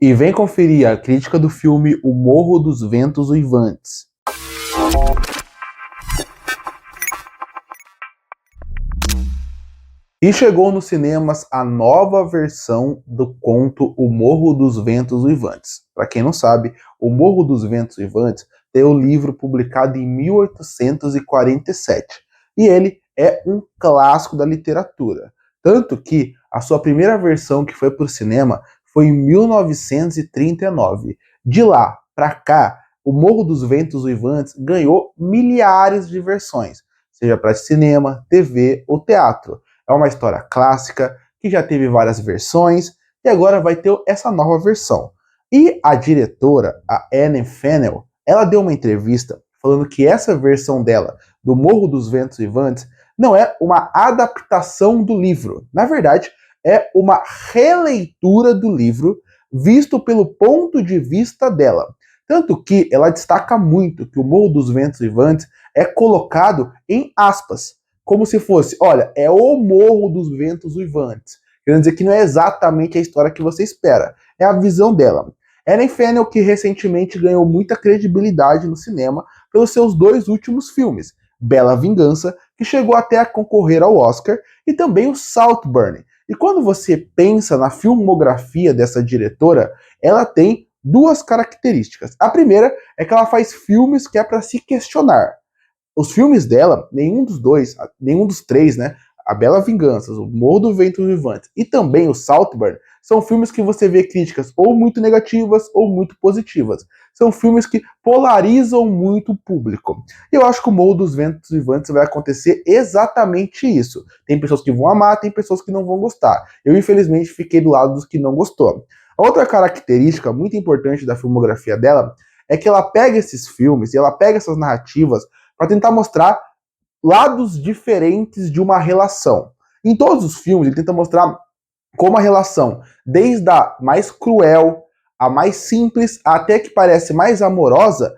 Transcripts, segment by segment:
E vem conferir a crítica do filme O Morro dos Ventos Uivantes. E chegou nos cinemas a nova versão do conto O Morro dos Ventos Uivantes. Para quem não sabe, O Morro dos Ventos Uivantes é o livro publicado em 1847. E ele é um clássico da literatura. Tanto que a sua primeira versão que foi para o cinema foi em 1939. De lá para cá, O Morro dos Ventos Uivantes ganhou milhares de versões, seja para cinema, TV ou teatro. É uma história clássica, que já teve várias versões, e agora vai ter essa nova versão. E a diretora, a Anne Fennell, ela deu uma entrevista falando que essa versão dela, do Morro dos Ventos Uivantes, não é uma adaptação do livro. Na verdade, é uma releitura do livro, visto pelo ponto de vista dela. Tanto que ela destaca muito que o Morro dos Ventos Uivantes é colocado em aspas, como se fosse, olha, é o Morro dos Ventos Uivantes. Querendo dizer que não é exatamente a história que você espera, é a visão dela. Anne Fennell, que recentemente ganhou muita credibilidade no cinema pelos seus dois últimos filmes, Bela Vingança, que chegou até a concorrer ao Oscar, e também o Saltburn. E quando você pensa na filmografia dessa diretora, ela tem duas características. A primeira é que ela faz filmes que é para se questionar. Os filmes dela, nenhum dos três, né? A Bela Vingança, o Morro do Ventos Uivantes e também o Saltburn, são filmes que você vê críticas ou muito negativas ou muito positivas. São filmes que polarizam muito o público. E eu acho que o Morro dos Ventos Uivantes vai acontecer exatamente isso. Tem pessoas que vão amar, tem pessoas que não vão gostar. Eu, infelizmente, fiquei do lado dos que não gostou. A outra característica muito importante da filmografia dela é que ela pega esses filmes e ela pega essas narrativas para tentar mostrar lados diferentes de uma relação. Em todos os filmes, ele tenta mostrar como a relação, desde a mais cruel, a mais simples, até que parece mais amorosa,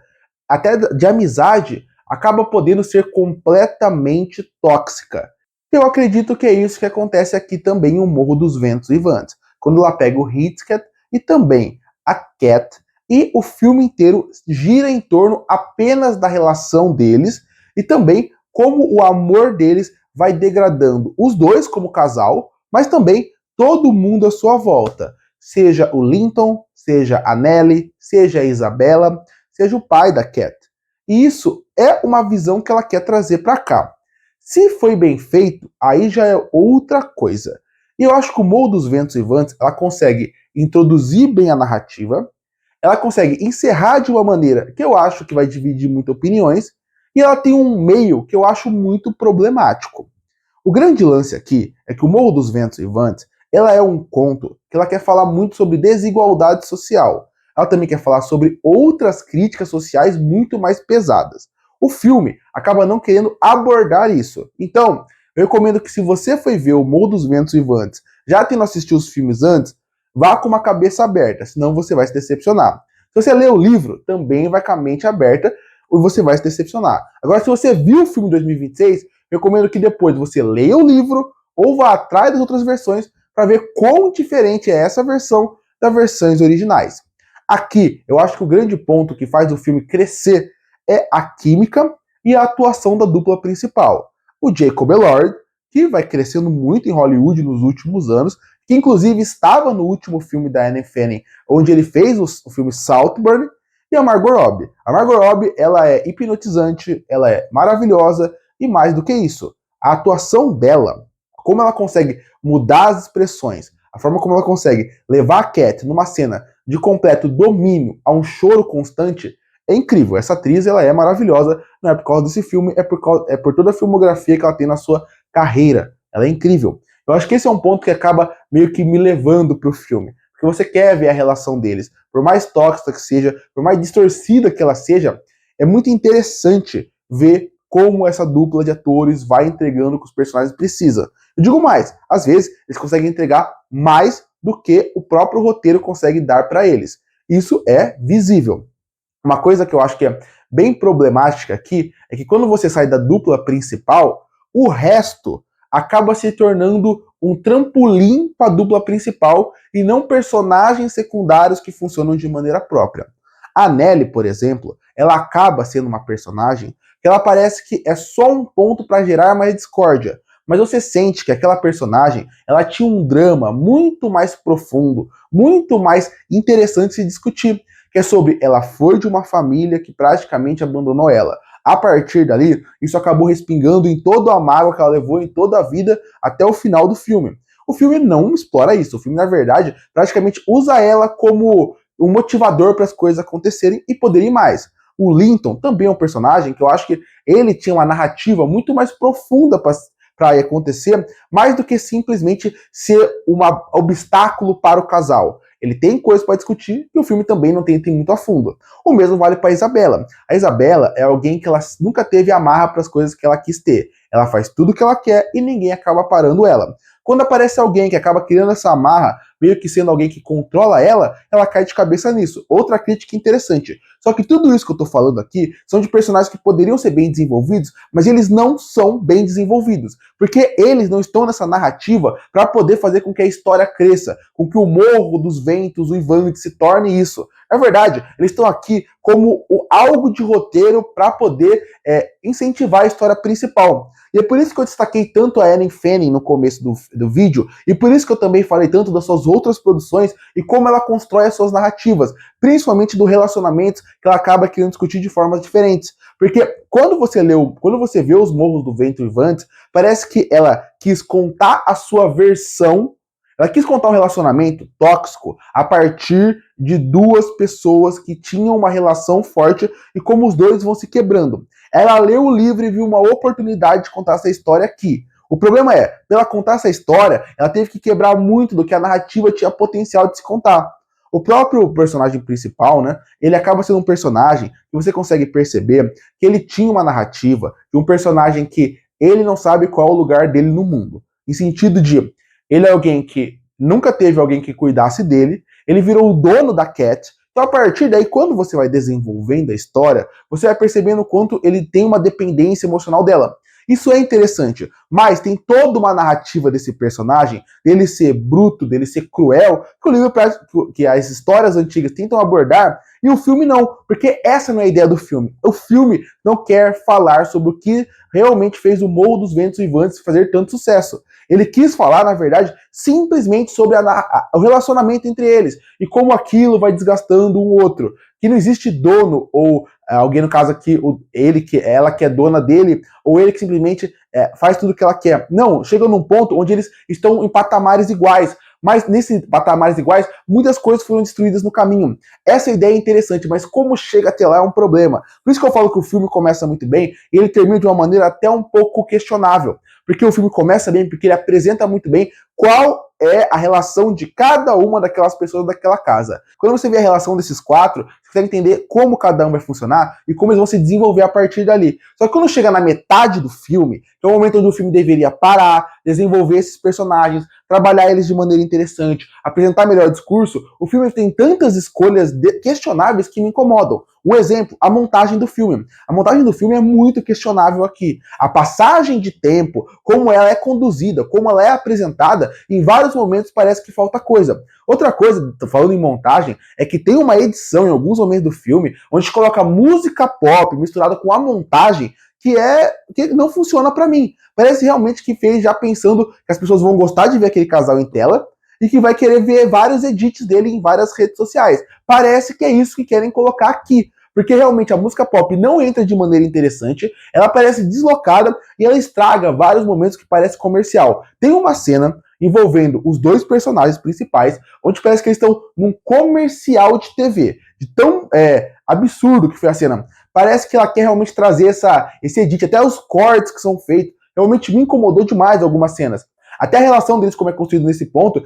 até de amizade, acaba podendo ser completamente tóxica. Eu acredito que é isso que acontece aqui também em O Morro dos Ventos Uivantes, quando ela pega o Heathcliff e também a Cat, e o filme inteiro gira em torno apenas da relação deles e também como o amor deles vai degradando os dois como casal, mas também todo mundo à sua volta. Seja o Linton, seja a Nellie, seja a Isabella, seja o pai da Cat. E isso é uma visão que ela quer trazer para cá. Se foi bem feito, aí já é outra coisa. E eu acho que o Morro dos Ventos Uivantes, ela consegue introduzir bem a narrativa, ela consegue encerrar de uma maneira que eu acho que vai dividir muitas opiniões, e ela tem um meio que eu acho muito problemático. O grande lance aqui é que o Morro dos Ventos Uivantes, ela é um conto que ela quer falar muito sobre desigualdade social. Ela também quer falar sobre outras críticas sociais muito mais pesadas. O filme acaba não querendo abordar isso. Então, eu recomendo que se você foi ver o Morro dos Ventos Uivantes, já tendo assistido os filmes antes, vá com uma cabeça aberta, senão você vai se decepcionar. Se você ler o livro, também vai com a mente aberta e você vai se decepcionar. Agora, se você viu o filme de 2026, eu recomendo que depois você leia o livro ou vá atrás das outras versões para ver quão diferente é essa versão das versões originais. Aqui, eu acho que o grande ponto que faz o filme crescer é a química e a atuação da dupla principal. O Jacob Elord, que vai crescendo muito em Hollywood nos últimos anos, que inclusive estava no último filme da Anne Fennell, onde ele fez o filme Saltburn, e a Margot Robbie. A Margot Robbie, ela é hipnotizante, ela é maravilhosa, e mais do que isso, a atuação dela, como ela consegue mudar as expressões, a forma como ela consegue levar a Cat numa cena de completo domínio a um choro constante, é incrível. Essa atriz, ela é maravilhosa, não é por causa desse filme, é por toda a filmografia que ela tem na sua carreira. Ela é incrível. Eu acho que esse é um ponto que acaba meio que me levando pro filme. Porque você quer ver a relação deles. Por mais tóxica que seja, por mais distorcida que ela seja, é muito interessante ver como essa dupla de atores vai entregando o que os personagens precisam. Eu digo mais, às vezes eles conseguem entregar mais do que o próprio roteiro consegue dar para eles. Isso é visível. Uma coisa que eu acho que é bem problemática aqui é que quando você sai da dupla principal, o resto acaba se tornando um trampolim para a dupla principal e não personagens secundários que funcionam de maneira própria. A Nelly, por exemplo, ela acaba sendo uma personagem que ela parece que é só um ponto para gerar mais discórdia, mas você sente que aquela personagem, ela tinha um drama muito mais profundo, muito mais interessante de se discutir, que é sobre ela foi de uma família que praticamente abandonou ela. A partir dali, isso acabou respingando em toda a mágoa que ela levou em toda a vida até o final do filme. O filme não explora isso, o filme, na verdade, praticamente usa ela como um motivador para as coisas acontecerem e poderem mais. O Linton também é um personagem que eu acho que ele tinha uma narrativa muito mais profunda para acontecer, mais do que simplesmente ser um obstáculo para o casal. Ele tem coisas para discutir e o filme também não tem muito a fundo. O mesmo vale para a Isabela. A Isabela é alguém que ela nunca teve amarra para as coisas que ela quis ter. Ela faz tudo o que ela quer e ninguém acaba parando ela. Quando aparece alguém que acaba criando essa amarra, meio que sendo alguém que controla ela cai de cabeça nisso. Outra crítica interessante. Só que tudo isso que eu tô falando aqui são de personagens que poderiam ser bem desenvolvidos, mas eles não são bem desenvolvidos. Porque eles não estão nessa narrativa para poder fazer com que a história cresça, com que o Morro dos Ventos, o Ivante, se torne isso. Na verdade, eles estão aqui como algo de roteiro para poder incentivar a história principal. E é por isso que eu destaquei tanto a Ellen Fanning no começo do vídeo, e por isso que eu também falei tanto das suas outras produções e como ela constrói as suas narrativas, principalmente do relacionamento que ela acaba querendo discutir de formas diferentes. Porque quando você vê Os Morros do Vento Uivantes, parece que ela quis contar a sua versão. Ela quis contar um relacionamento tóxico a partir de duas pessoas que tinham uma relação forte e como os dois vão se quebrando. Ela leu o livro e viu uma oportunidade de contar essa história aqui. O problema é, pela contar essa história, ela teve que quebrar muito do que a narrativa tinha potencial de se contar. O próprio personagem principal, né, ele acaba sendo um personagem que você consegue perceber que ele tinha uma narrativa, de um personagem que ele não sabe qual é o lugar dele no mundo. Em sentido de, ele é alguém que nunca teve alguém que cuidasse dele, ele virou o dono da Cat. Então, a partir daí, quando você vai desenvolvendo a história, você vai percebendo o quanto ele tem uma dependência emocional dela. Isso é interessante, mas tem toda uma narrativa desse personagem, dele ser bruto, dele ser cruel, que o livro, que as histórias antigas tentam abordar, e o filme não, porque essa não é a ideia do filme. O filme não quer falar sobre o que realmente fez o Morro dos Ventos Uivantes fazer tanto sucesso. Ele quis falar, na verdade, simplesmente sobre o relacionamento entre eles e como aquilo vai desgastando um outro. Que não existe dono ou alguém, no caso aqui, ela que é dona dele, ou ele que simplesmente faz tudo o que ela quer. Não, chega num ponto onde eles estão em patamares iguais. Mas nesses patamares iguais, muitas coisas foram destruídas no caminho. Essa ideia é interessante, mas como chega até lá é um problema. Por isso que eu falo que o filme começa muito bem e ele termina de uma maneira até um pouco questionável. Porque o filme começa bem, porque ele apresenta muito bem qual é a relação de cada uma daquelas pessoas daquela casa. Quando você vê a relação desses quatro, você consegue entender como cada um vai funcionar e como eles vão se desenvolver a partir dali. Só que quando chega na metade do filme, que é o momento onde o filme deveria parar, desenvolver esses personagens, trabalhar eles de maneira interessante, apresentar melhor discurso, o filme tem tantas escolhas questionáveis que me incomodam. Um exemplo, a montagem do filme. A montagem do filme é muito questionável aqui. A passagem de tempo, como ela é conduzida, como ela é apresentada, em vários momentos parece que falta coisa. Outra coisa, falando em montagem, é que tem uma edição em alguns momentos do filme onde coloca música pop misturada com a montagem que não funciona pra mim. Parece realmente que fez já pensando que as pessoas vão gostar de ver aquele casal em tela e que vai querer ver vários edits dele em várias redes sociais. Parece que é isso que querem colocar aqui. Porque realmente a música pop não entra de maneira interessante, ela parece deslocada e ela estraga vários momentos que parece comercial. Tem uma cena envolvendo os dois personagens principais, onde parece que eles estão num comercial de TV. De tão absurdo que foi a cena. Parece que ela quer realmente trazer esse edit, até os cortes que são feitos. Realmente me incomodou demais algumas cenas. Até a relação deles, como é construído nesse ponto,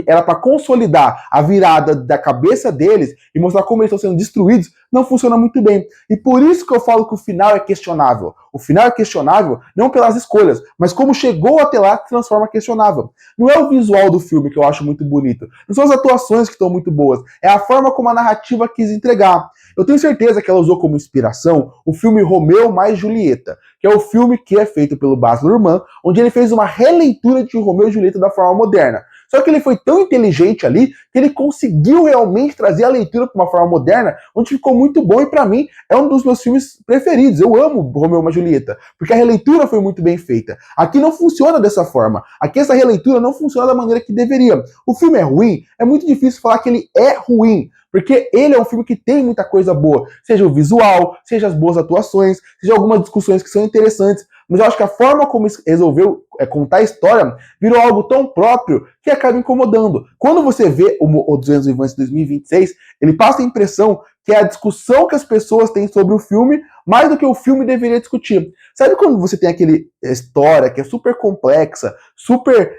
era para consolidar a virada da cabeça deles e mostrar como eles estão sendo destruídos, não funciona muito bem. E por isso que eu falo que o final é questionável. O final é questionável não pelas escolhas, mas como chegou até lá que transforma questionável. Não é o visual do filme que eu acho muito bonito, não são as atuações que estão muito boas, é a forma como a narrativa quis entregar. Eu tenho certeza que ela usou como inspiração o filme Romeu mais Julieta, que é o filme que é feito pelo Baz Luhrmann, onde ele fez uma releitura de Romeu e Julieta da forma moderna. Só que ele foi tão inteligente ali que ele conseguiu realmente trazer a leitura para uma forma moderna, onde ficou muito bom e para mim é um dos meus filmes preferidos. Eu amo Romeu e Julieta, porque a releitura foi muito bem feita. Aqui não funciona dessa forma. Aqui essa releitura não funciona da maneira que deveria. O filme é ruim, é muito difícil falar que ele é ruim, porque ele é um filme que tem muita coisa boa, seja o visual, seja as boas atuações, seja algumas discussões que são interessantes, mas eu acho que a forma como resolveu contar a história virou algo tão próprio que acaba incomodando. Quando você vê o 200 Vivantes de 2026, ele passa a impressão que é a discussão que as pessoas têm sobre o filme mais do que o filme deveria discutir. Sabe quando você tem aquele história que é super complexa, super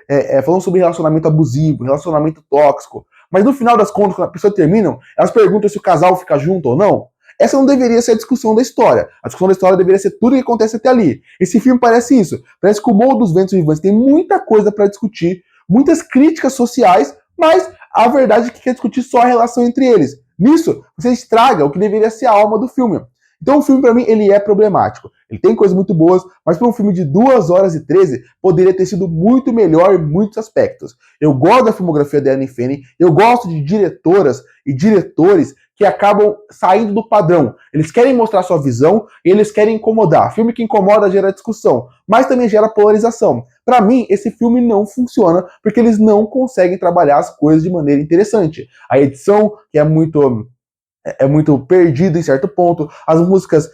falando sobre relacionamento abusivo, relacionamento tóxico, mas no final das contas, quando a pessoa termina, elas perguntam se o casal fica junto ou não? Essa não deveria ser a discussão da história. A discussão da história deveria ser tudo o que acontece até ali. Esse filme parece isso. Parece que o Morro dos Ventos Vivantes tem muita coisa para discutir, muitas críticas sociais, mas a verdade é que quer discutir só a relação entre eles. Nisso, você estraga o que deveria ser a alma do filme. Então o filme, para mim, ele é problemático. Ele tem coisas muito boas, mas para um filme de 2 horas e 13, poderia ter sido muito melhor em muitos aspectos. Eu gosto da filmografia da Annie Fene, eu gosto de diretoras e diretores que acabam saindo do padrão. Eles querem mostrar sua visão e eles querem incomodar. Filme que incomoda gera discussão, mas também gera polarização. Para mim, esse filme não funciona porque eles não conseguem trabalhar as coisas de maneira interessante. A edição, que é muito perdido em certo ponto, as músicas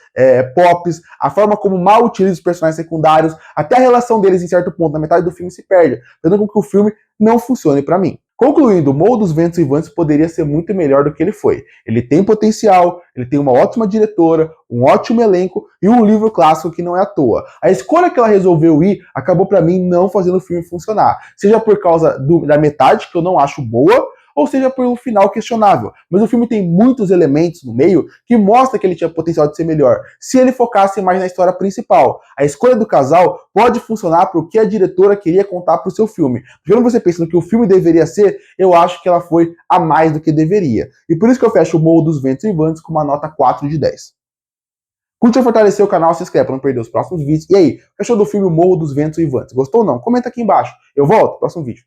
pops, a forma como mal utiliza os personagens secundários, até a relação deles em certo ponto, na metade do filme se perde, fazendo com que o filme não funcione para mim. Concluindo, o Morro dos Ventos Vivantes poderia ser muito melhor do que ele foi. Ele tem potencial, ele tem uma ótima diretora, um ótimo elenco e um livro clássico que não é à toa. A escolha que ela resolveu ir acabou para mim não fazendo o filme funcionar, seja por causa da metade, que eu não acho boa, ou seja pelo final questionável. Mas o filme tem muitos elementos no meio que mostra que ele tinha potencial de ser melhor, se ele focasse mais na história principal. A escolha do casal pode funcionar para o que a diretora queria contar para o seu filme. Porque quando você pensa no que o filme deveria ser, eu acho que ela foi a mais do que deveria. E por isso que eu fecho o Morro dos Ventos Vivantes com uma nota 4 de 10. Curte e fortalecer o canal, se inscreve para não perder os próximos vídeos. E aí, o que achou do filme Morro dos Ventos Vivantes? Gostou ou não? Comenta aqui embaixo. Eu volto, próximo vídeo.